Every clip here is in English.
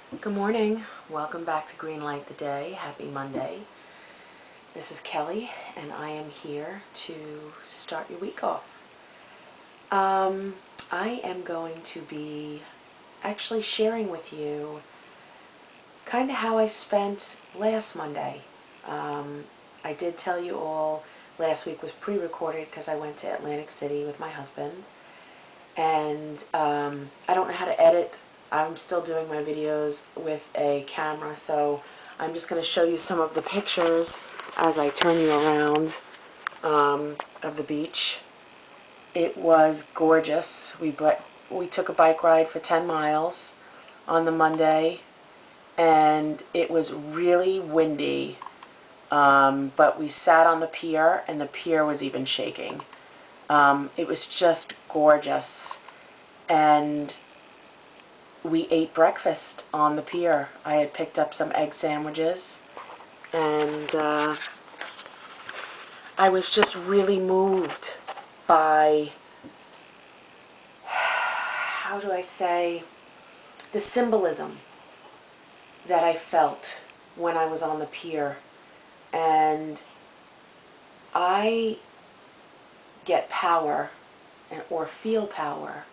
Good morning. Welcome back to Green Light the Day. Happy Monday. This is Kelly, and I am here to start your week off. I am going to be actually sharing with you kind of how I spent last Monday. I did tell you all last week was pre-recorded because I went to Atlantic City with my husband, and I don't know how to edit. I'm still doing my videos with a camera, so I'm just going to show you some of the pictures as I turn you around of the beach. It was gorgeous. We took a bike ride for 10 miles on the Monday, and it was really windy, but we sat on the pier, and the pier was even shaking. It was just gorgeous, and we ate breakfast on the pier. I had picked up some egg sandwiches, and I was just really moved by, how do I say, the symbolism that I felt when I was on the pier. And I get power or feel power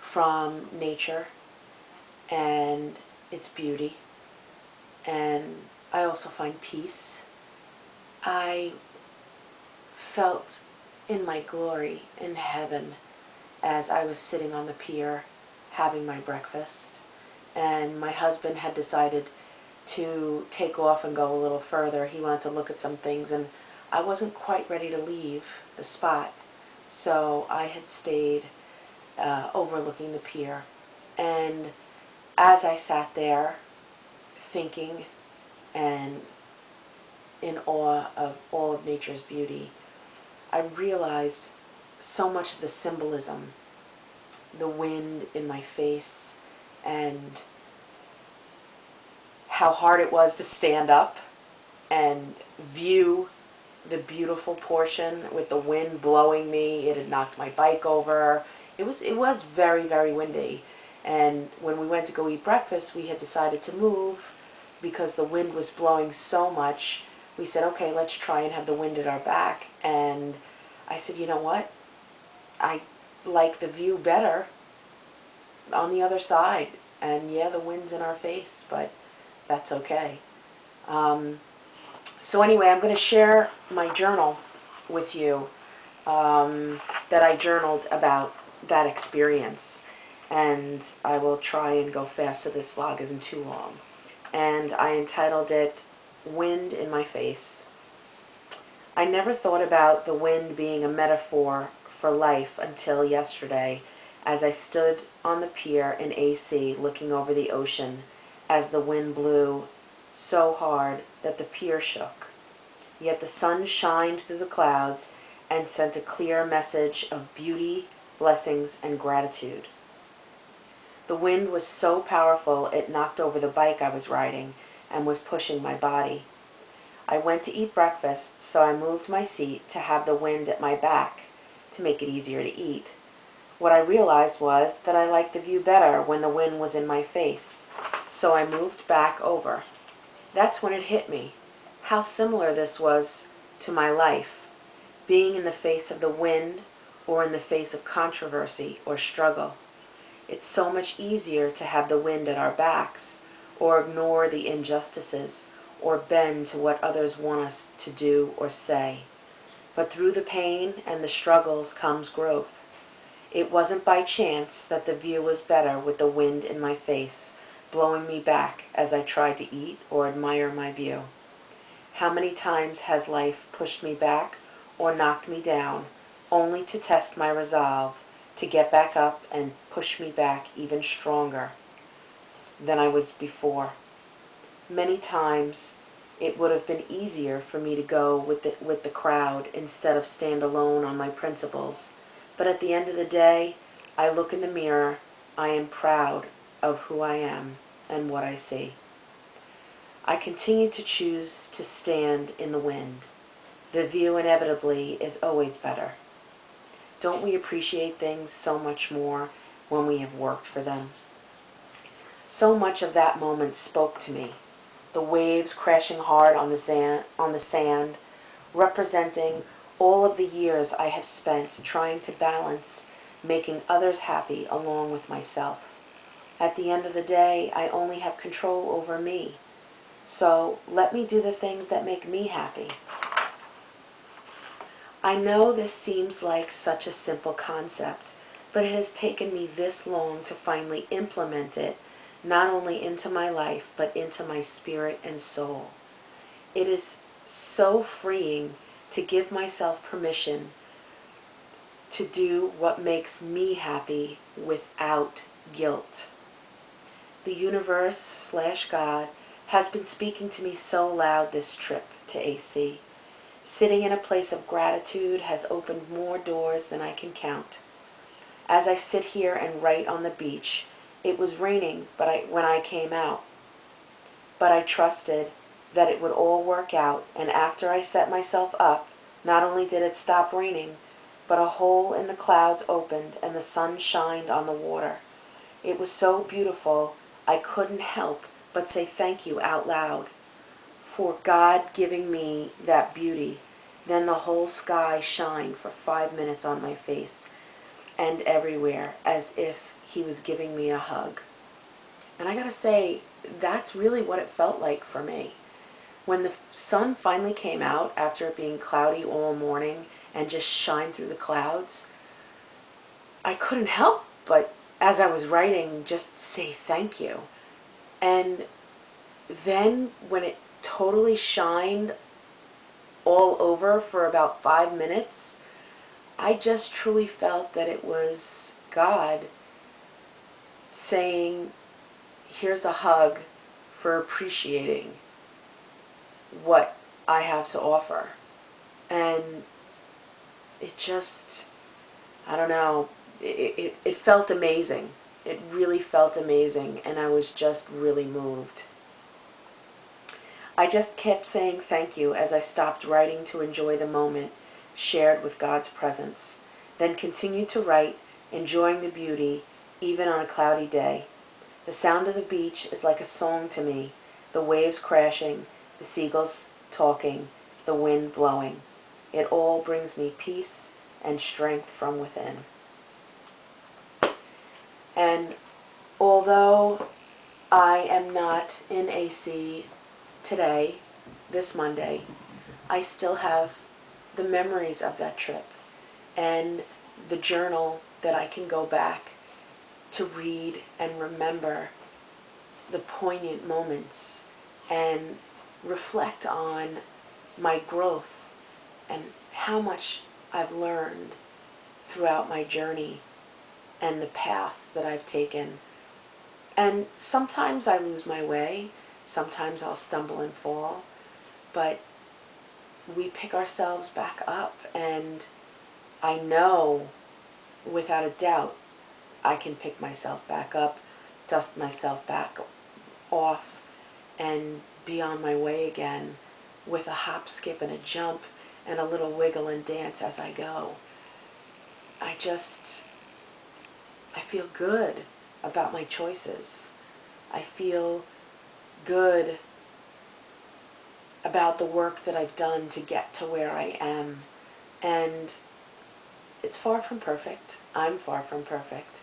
from nature and its beauty, and I also find peace. I felt in my glory in heaven as I was sitting on the pier having my breakfast, and my husband had decided to take off and go a little further. He wanted to look at some things, and I wasn't quite ready to leave the spot, so I had stayed overlooking the pier. And as I sat there thinking and in awe of all of nature's beauty, I realized so much of the symbolism, the wind in my face, and how hard it was to stand up and view the beautiful portion with the wind blowing me. It had knocked my bike over. It was very, very windy. And when we went to go eat breakfast, we had decided to move because the wind was blowing so much. We said, okay, let's try and have the wind at our back. And I said, you know what? I like the view better on the other side. And yeah, the wind's in our face, but that's okay. So anyway, I'm going to share my journal with you that I journaled about that experience. And I will try and go fast so this vlog isn't too long. And I entitled it, Wind in My Face. I never thought about the wind being a metaphor for life until yesterday, as I stood on the pier in AC looking over the ocean as the wind blew so hard that the pier shook. Yet the sun shined through the clouds and sent a clear message of beauty, blessings, and gratitude. The wind was so powerful it knocked over the bike I was riding and was pushing my body. I went to eat breakfast, so I moved my seat to have the wind at my back to make it easier to eat. What I realized was that I liked the view better when the wind was in my face, so I moved back over. That's when it hit me, how similar this was to my life, being in the face of the wind or in the face of controversy or struggle. It's so much easier to have the wind at our backs, or ignore the injustices, or bend to what others want us to do or say. But through the pain and the struggles comes growth. It wasn't by chance that the view was better with the wind in my face, blowing me back as I tried to eat or admire my view. How many times has life pushed me back or knocked me down, only to test my resolve, to get back up and push me back even stronger than I was before. Many times it would have been easier for me to go with the crowd instead of stand alone on my principles. But at the end of the day, I look in the mirror, I am proud of who I am and what I see. I continue to choose to stand in the wind. The view inevitably is always better. Don't we appreciate things so much more when we have worked for them? So much of that moment spoke to me. The waves crashing hard on the sand, representing all of the years I have spent trying to balance making others happy along with myself. At the end of the day, I only have control over me. So let me do the things that make me happy. I know this seems like such a simple concept, but it has taken me this long to finally implement it, not only into my life, but into my spirit and soul. It is so freeing to give myself permission to do what makes me happy without guilt. The universe/God has been speaking to me so loud this trip to AC. Sitting in a place of gratitude has opened more doors than I can count. As I sit here and write on the beach, it was raining when I came out. But I trusted that it would all work out, and after I set myself up, not only did it stop raining, but a hole in the clouds opened and the sun shined on the water. It was so beautiful, I couldn't help but say thank you out loud for God giving me that beauty. Then the whole sky shined for 5 minutes on my face and everywhere, as if he was giving me a hug. And I gotta say, that's really what it felt like for me. When the sun finally came out after it being cloudy all morning and just shine through the clouds, I couldn't help but, as I was writing, just say thank you. And then when it totally shined all over for about 5 minutes, I just truly felt that it was God saying, here's a hug for appreciating what I have to offer. And it just, I don't know, it felt amazing. It really felt amazing, and I was just really moved. I just kept saying thank you as I stopped writing to enjoy the moment shared with God's presence, then continued to write, enjoying the beauty even on a cloudy day. The sound of the beach is like a song to me, the waves crashing, the seagulls talking, the wind blowing. It all brings me peace and strength from within. And although I am not in AC today, this Monday, I still have the memories of that trip and the journal that I can go back to read and remember the poignant moments and reflect on my growth and how much I've learned throughout my journey and the paths that I've taken. And sometimes I lose my way, sometimes I'll stumble and fall, but we pick ourselves back up, and I know without a doubt I can pick myself back up, dust myself back off, and be on my way again with a hop, skip, and a jump, and a little wiggle and dance as I go. I feel good about my choices. I feel good about the work that I've done to get to where I am. And it's far from perfect. I'm far from perfect.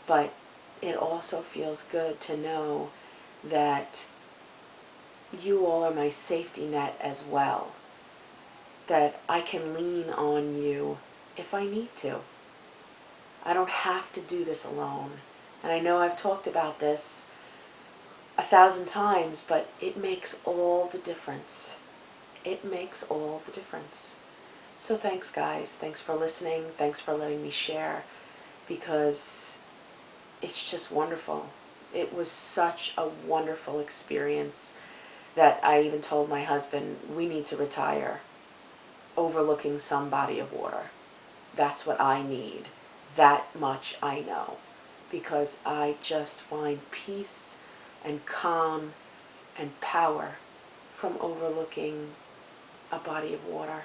But it also feels good to know that you all are my safety net as well. That I can lean on you if I need to. I don't have to do this alone. And I know I've talked about this 1,000 times, but it makes all the difference. It makes all the difference. So thanks, guys. Thanks for listening. Thanks for letting me share, because it's just wonderful. It was such a wonderful experience that I even told my husband, we need to retire overlooking some body of water. That's what I need. That much I know, because I just find peace and calm and power from overlooking a body of water.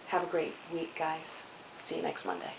Have a great week, guys. See you next Monday.